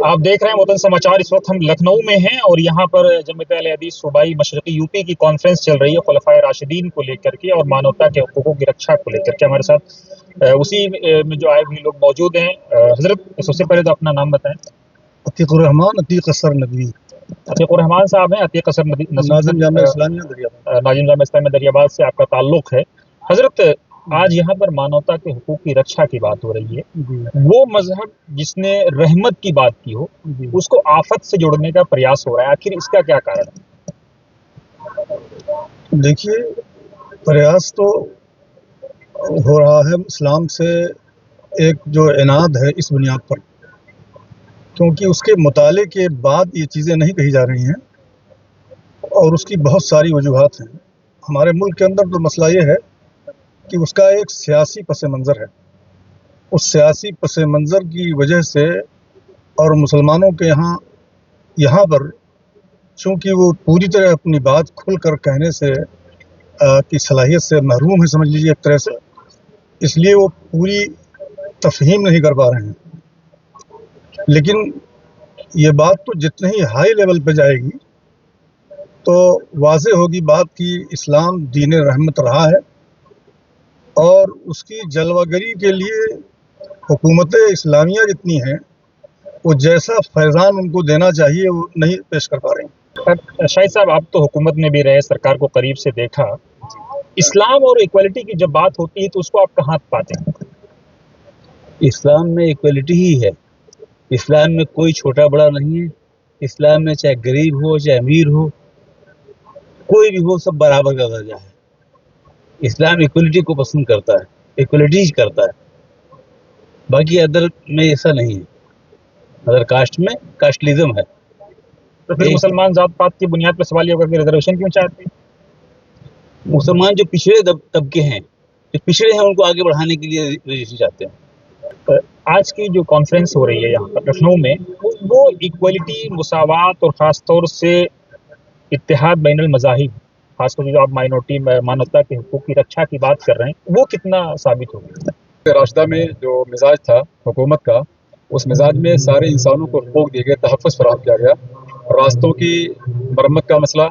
आप देख रहे हैं वतन समाचार। इस वक्त हम लखनऊ में हैं और यहाँ पर जमात अहले हदीस सूबाई मशरक़ी यूपी की कॉन्फ्रेंस चल रही है खुलफाए राशिदीन को लेकर के और मानवता के हकूक़ों की रक्षा को लेकर के। हमारे साथ उसी में जो आए हुए लोग मौजूद हैं। हजरत, सबसे पहले तो अपना नाम बताएं। अतीकुर रहमान, अतीक असर नदवी। अतीकुर रहमान साहब हैं, अतीक असर नाजिम जामिया इस्लामिया दरियाबाद। नाजिम जामिया इस्लामिया दरियाबाद से आपका ताल्लुक़ है। हजरत, आज यहाँ पर मानवता के हुकूक की रक्षा की बात हो रही है। वो मजहब जिसने रहमत की बात की हो उसको आफत से जोड़ने का प्रयास हो रहा है, आखिर इसका क्या कारण है? देखिए, प्रयास तो हो रहा है इस्लाम से एक जो इनाद है इस बुनियाद पर, क्योंकि उसके मुताले के बाद ये चीज़ें नहीं कही जा रही हैं और उसकी बहुत सारी वजूहात हैं। हमारे मुल्क के अंदर तो मसला ये है कि उसका एक सियासी पस मंज़र है। उस सियासी पस मंज़र की वजह से और मुसलमानों के यहाँ पर चूँकि वो पूरी तरह अपनी बात खुल कर कहने से की सलाहियत से महरूम है, समझ लीजिए एक तरह से, इसलिए वो पूरी तफहीम नहीं कर पा रहे हैं। लेकिन ये बात तो जितने ही हाई लेवल पे जाएगी तो वाज़े होगी बात कि इस्लाम दीन रहमत रहा है और उसकी जलवागरी के लिए हुकूमत इस्लामिया जितनी हैं वो जैसा फैज़ान उनको देना चाहिए वो नहीं पेश कर पा रही। शाहिद साहब, आप तो हुकूमत में भी रहे, सरकार को करीब से देखा। इस्लाम और इक्वलिटी की जब बात होती है तो उसको आप कहाँ पाते हैं? इस्लाम में इक्वलिटी ही है। इस्लाम में कोई छोटा बड़ा नहीं है। इस्लाम में चाहे गरीब हो चाहे अमीर हो, कोई भी हो, सब बराबर का दर्जा है। इस्लाम इक्वलिटी को पसंद करता है, इक्वलिटी ही करता है। बाकी अदर में ऐसा नहीं है। अदर कास्ट में कास्टलिज्म है। तो फिर मुसलमान जात पात की बुनियाद पर सवाल ये होगा कि रिजर्वेशन क्यों चाहते हैं? मुसलमान जो पिछड़े तबके हैं, जो पिछड़े हैं, उनको आगे बढ़ाने के लिए रिजर्वेशन चाहते हैं। आज की जो कॉन्फ्रेंस हो रही है यहाँ पर लखनऊ में, वो इक्वलिटी, मुसावात और ख़ास तौर से इत्तेहाद बैनुल मज़ाहिब, खासकर जो आप माइनॉरिटी मानवता के हुकूक की रक्षा की बात कर रहे हैं, वो कितना साबित होगी? राशिदा में जो मिजाज था हुकूमत का, उस मिजाज में सारे इंसानों को हुकूक दिए गए, तहफ़्फ़ुज़ फराहम किया गया। रास्तों की मरम्मत का मसला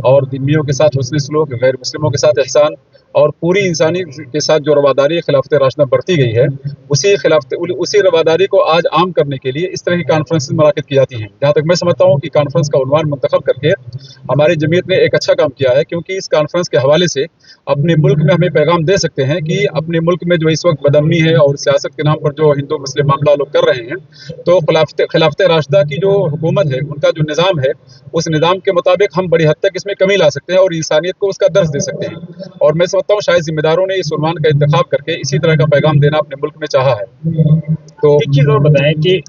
और दिम्मियों के साथ हुस्न सलूक, गैर मुस्लिमों के साथ एहसान और पूरी इंसानी के साथ जो रवादारी खिलाफत राशिदा बरती गई है, उसी रवादारी को आज आम करने के लिए इस तरह की कॉन्फ्रेंस मुनाक़िद की जाती हैं। जहाँ तक मैं समझता हूँ कि कॉन्फ्रेंस का उन्वान मुंतखब करके हमारी जमीयत ने एक अच्छा काम किया है, क्योंकि इस कॉन्फ्रेंस के हवाले से अपने मुल्क में हमें पैगाम दे सकते हैं कि अपने मुल्क में जो इस वक्त बदअमनी है और सियासत के नाम पर जो हिंदू मुस्लिम मामला लोग कर रहे हैं, तो खिलाफत राशिदा की जो हुकूमत है, उनका जो निज़ाम है, उस निज़ाम के मुताबिक हम बड़ी हद तक इसमें कमी ला सकते हैं और इंसानियत को उसका दर्ज दे सकते हैं। और मैं समझता हूँ शायद जिम्मेदारों ने इस उन्वान का इंतखाब करके इसी तरह का पैगाम देना अपने मुल्क में चाहा है। तो एक चीज़ और बताएं कि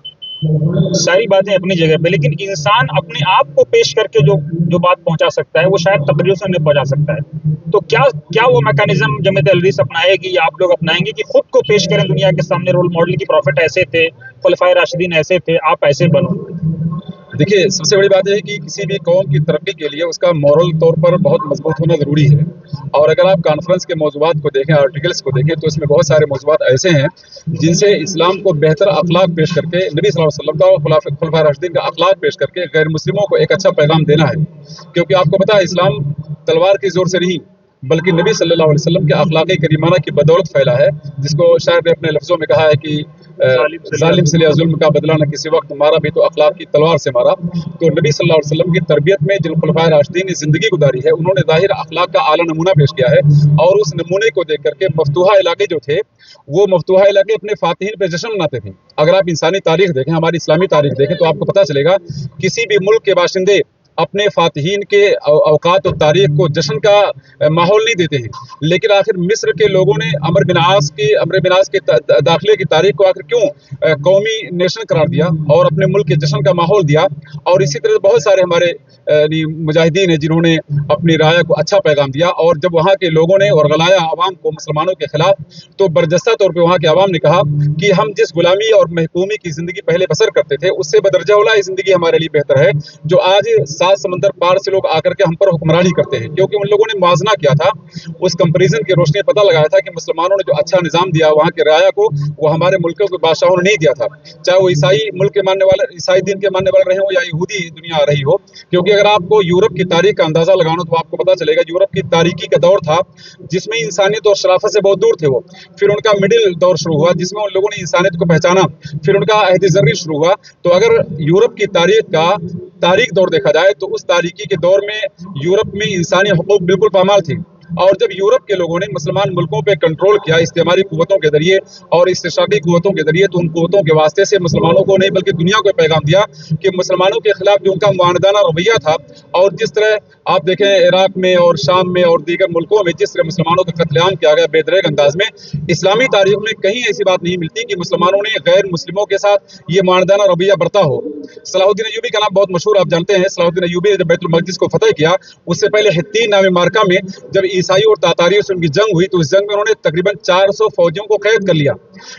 सारी बातें अपनी जगह पे, लेकिन इंसान अपने आप को पेश करके जो बात पहुंचा सकता है वो शायद तकरीर से नहीं पहुंचा सकता है। तो क्या वो मैकेनिज्म जमात अहले हदीस अपनाएगी या आप लोग अपनाएंगे कि खुद को पेश करें दुनिया के सामने, रोल मॉडल की प्रॉफिट ऐसे थे, खुलफाए राशिदीन ऐसे थे, आप ऐसे बनो? देखिए, सबसे बड़ी बात यह है कि किसी भी कौम की तरक्की के लिए उसका मॉरल तौर पर बहुत मजबूत होना ज़रूरी है। और अगर आप कॉन्फ्रेंस के मौज़ूआत को देखें, आर्टिकल्स को देखें, तो इसमें बहुत सारे मौज़ूआत ऐसे हैं जिनसे इस्लाम को बेहतर अखलाक पेश करके, नबी सल्लल्लाहु अलैहि वसल्लम का और खुलफाए राशिदीन का अखलाक पेश करके गैर मुस्लिमों को एक अच्छा पैगाम देना है। क्योंकि आपको पता है, इस्लाम तलवार के ज़ोर से नहीं बल्कि नबी सल्लल्लाहु अलैहि वसल्लम के अखलाक़ करीमाना की बदौलत फैला है, जिसको शायर ने अपने लफ्ज़ों में कहा है कि जालिम से लिया जुल्म का बदला न किसी वक्त मारा भी तो अखलाक की तलवार से मारा। तो नबी सल्लल्लाहु अलैहि वसल्लम की तरबियत में जिन खुलफाए राशिदीन ने ज़िंदगी गुजारी है, उन्होंने ज़ाहिर अखलाक का आला नमूना पेश किया है। और उस नमूने को देख करके मफ्तूहा इलाके जो थे, वो मफ्तूहा इलाके अपने फातिहीन पे जश्न मनाते थे। अगर आप इंसानी तारीख देखें, हमारी इस्लामी तारीख देखें, तो आपको पता चलेगा किसी भी मुल्क के बाशिंदे अपने फातिहीन के औकात और तारीख को जश्न का माहौल नहीं देते हैं। लेकिन आखिर मिस्र के लोगों ने अमर बिन आस के दाखिले की तारीख को आखिर क्यों कौमी नेशन करार दिया और अपने मुल्क के जश्न का माहौल दिया। और इसी तरह बहुत सारे हमारे मुजाहिदीन हैं जिन्होंने अपनी राय को अच्छा पैगाम दिया। और जब वहाँ के लोगों ने वर्गलाया आवाम को मुसलमानों के खिलाफ, तो बरजस्ता तौर पर वहाँ के आवाम ने कहा कि हम जिस गुलामी और महकूमी की ज़िंदगी पहले बसर करते थे, उससे बदरजा औला ज़िंदगी हमारे लिए बेहतर है, जो आज सात समंदर पार से लोग आकर के हम पर हुक्मरानी करते हैं, क्योंकि उन लोगों ने मुआवजा किया था। उस कंपैरिजन की रोशनी पता लगाया था कि मुसलमानों ने जो अच्छा निज़ाम दिया वहाँ के राया को, वो हमारे मुल्कों के बादशाहों ने नहीं दिया था, चाहे वो ईसाई मुल्क के मानने वाले, ईसाई दिन के मानने वाले रहे हो या यहूदी दुनिया रही हो। क्योंकि अगर आपको यूरोप की तारीख का अंदाजा लगाना तो आपको पता चलेगा यूरोप की तारीकी का दौर था जिसमें इंसानियत और शराफत से बहुत दूर थे वो। फिर उनका मिडिल दौर शुरू हुआ जिसमें उन लोगों ने इंसानियत को पहचाना, फिर उनका अहद ज़र्री शुरू हुआ। तो अगर यूरोप की तारीख दौर देखा जाए तो उस तारीकी के दौर में यूरोप में इंसानी हुकूक बिल्कुल पामाल थे। और जब यूरोप के लोगों ने मुसलमान मुल्कों पे कंट्रोल किया इस्तेमारी कुव्वतों के जरिए और इस्तिशाकी कुव्वतों के जरिए, तो उन कुव्वतों के वास्ते से मुसलमानों को नहीं बल्कि दुनिया को पैगाम दिया कि मुसलमानों के खिलाफ जो उनका मुआनदाना रवैया था, और जिस तरह आप देखें इराक में और शाम में और दीगर मुल्कों में जिस तरह मुसलमानों का कत्लेआम किया गया बेदरेग अंदाज में, इस्लामी तारीख में कहीं ऐसी बात नहीं मिलती कि मुसलमानों ने गैर मुस्लिमों के साथ ये मुआनदाना रवैया बरता हो। सलाहुद्दीन अय्यूबी का नाम बहुत मशहूर, आप जानते हैं। सलाहुद्दीन अय्यूबी ने जब बैतुल मक़दिस को फतह किया, उससे पहले हित्तीन नामी मार्का में जब ईसाई और तातारियों से उनकी जंग हुई तो उस जंग में उन्होंने तकरीबन 400 फौजियों को कैद कर लिया।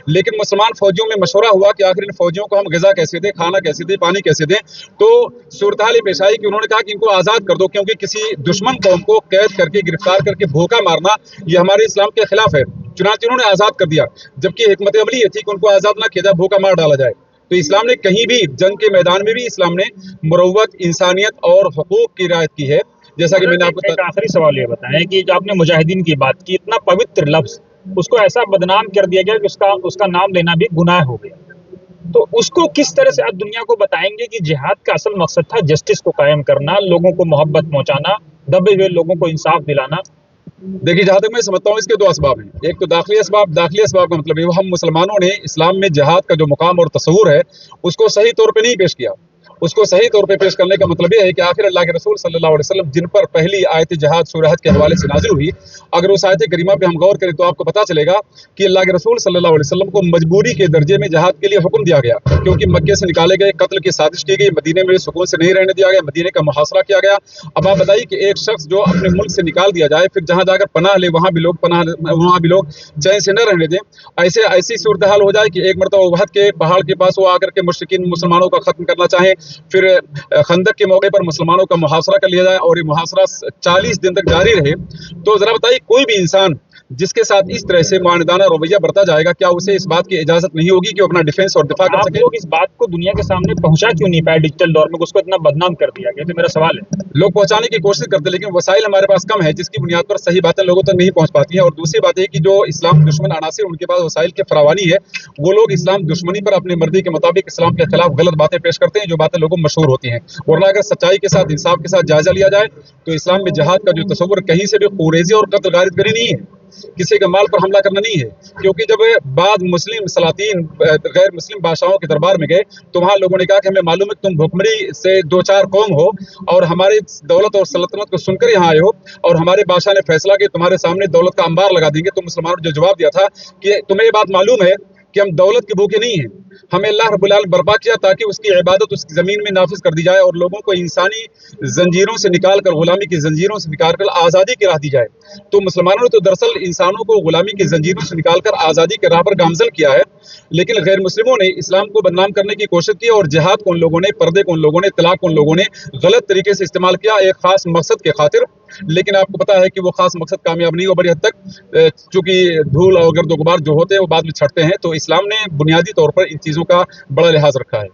लेकिन मुसलमान फौजियों में मशवरा हुआ कि आखिर इन फौजियों को हम ग़िज़ा कैसे दें, खाना कैसे दें, पानी कैसे दें। तो सूरत हाल पेश आई कि उन्होंने कहा कि इनको आज़ाद कर दो, क्योंकि किसी दुश्मन कौम को कैद करके गिरफ्तार करके भूखा मारना ये हमारे इस्लाम के खिलाफ है। चुनांचे उन्होंने आज़ाद कर दिया, जबकि हिकमत अमली ये थी कि उनको आज़ाद ना किया जाए, भूखा मार डाला जाए। तो इस्लाम ने कहीं भी जंग के मैदान में भी इस्लाम ने मुरव्वत, इंसानियत और हुकूक की रियायत की है। जैसा कि मैंने आपको एक आखिरी सवाल ये बताएं कि जो आपने मुजाहिदीन की बात की, इतना पवित्र लफ्ज उसको ऐसा बदनाम कर दिया गया कि उसका नाम लेना भी गुनाह हो गया। तो उसको किस तरह से आप दुनिया को बताएंगे कि जिहाद का असल मकसद था जस्टिस को कायम करना, लोगों को मोहब्बत पहुंचाना, दबे हुए लोगों को इंसाफ दिलाना। देखिए, जहाँ तक मैं समझता हूँ इसके दो असबाब हैं। एक तो दाखिली असबाब का मतलब है वो हम मुसलमानों ने इस्लाम में जिहाद का जो मुकाम और तस्वुर है उसको सही तौर पे नहीं पेश किया। उसको सही तौर पे पेश करने का मतलब ये है कि आखिर अल्लाह के रसूल सल्लल्लाहु अलैहि वसल्लम जिन पर पहली आयत जिहाद सूरह हज के हवाले से नाजिल हुई, अगर उस आयत करीमा पे हम गौर करें तो आपको पता चलेगा कि अल्लाह के रसूल सल्लल्लाहु अलैहि वसल्लम को मजबूरी के दर्जे में जिहाद के लिए हुक्म दिया गया, क्योंकि मक्के से निकाले गए, कत्ल की साजिश की गई, मदीने में सुकून से नहीं रहने दिया गया, मदीने का मुहासरा किया गया। अब आप बताइए कि एक शख्स जो अपने मुल्क से निकाल दिया जाए, फिर जहाँ जाकर पनाह ले वहाँ भी लोग चैन से न रहने दें, ऐसी सूरत हाल हो जाए कि एक मरतबा वहद के पहाड़ के पास वो आकर के मुश्रिकीन मुसलमानों का खत्म करना चाहें, फिर खंदक के मौके पर मुसलमानों का मुहासरा कर लिया जाए और ये मुहासरा 40 दिन तक जारी रहे। तो जरा बताइए, कोई भी इंसान जिसके साथ इस तरह से मुआनदाना रवैया बरता जाएगा, क्या उसे इस बात की इजाजत नहीं होगी कि वो अपना डिफेंस और दिफा कर सके? लोग इस बात को दुनिया के सामने पहुंचा क्यों नहीं पाए डिजिटल दौर में, उसको इतना बदनाम कर दिया गया? तो मेरा सवाल है। लोग पहुंचाने की कोशिश करते हैं, लेकिन वसाइल हमारे पास कम है जिसकी बुनियाद पर सही बातें लोगों तक नहीं पहुंच पाती हैं। और दूसरी बात है कि जो इस्लाम दुश्मन अनासिर उनके पास वसाइल की फरावानी है, वो लोग इस्लाम दुश्मनी पर अपनी मर्जी के मुताबिक इस्लाम के खिलाफ गलत बातें पेश करते हैं, जो बातें लोगों को मशहूर होती हैं। वरना अगर सच्चाई के साथ, इंसाफ के साथ जायजा लिया जाए तो इस्लाम में जिहाद का जो तस्वुर कहीं से भी खुरेजी और कत्ल गारिदगरी नहीं है, किसी के माल पर हमला करना नहीं है। क्योंकि जब बाद मुस्लिम सलातीन गैर मुस्लिम बादशाहों के दरबार में गए तो वहाँ लोगों ने कहा कि हमें मालूम है तुम भुखमरी से 2-4 कौम हो और हमारी दौलत और सल्तनत को सुनकर यहाँ आए हो, और हमारे बादशाह ने फैसला कि तुम्हारे सामने दौलत का अंबार लगा देंगे। तो मुसलमानों ने जो जवाब दिया था कि तुम्हें ये बात मालूम है कि हम दौलत के भूखे नहीं हैं, हमें अल्लाह रब्बुल आलमीन बर्पा किया ताकि उसकी इबादत उसकी ज़मीन में नाफिज कर दी जाए और लोगों को इंसानी जंजीरों से निकाल कर, गुलामी की जंजीरों से निकाल कर आज़ादी की राह दी जाए। तो मुसलमानों ने तो दरअसल इंसानों को गुलामी की जंजीरों से निकाल कर आज़ादी के राह पर गामजन किया है, लेकिन गैर मुस्लिमों ने इस्लाम को बदनाम करने की कोशिश की और जिहाद को उन लोगों ने, पर्दे को उन लोगों ने, तलाक को उन लोगों ने गलत तरीके से इस्तेमाल किया एक खास मकसद के खातिर। लेकिन आपको पता है कि वो खास मकसद कामयाब नहीं हुआ बड़ी हद तक, चूंकि धूल और गर्द गुबार जो होते हैं वो बाद में छटते हैं। तो इस्लाम ने बुनियादी तौर पर इन चीज़ों का बड़ा लिहाज रखा है।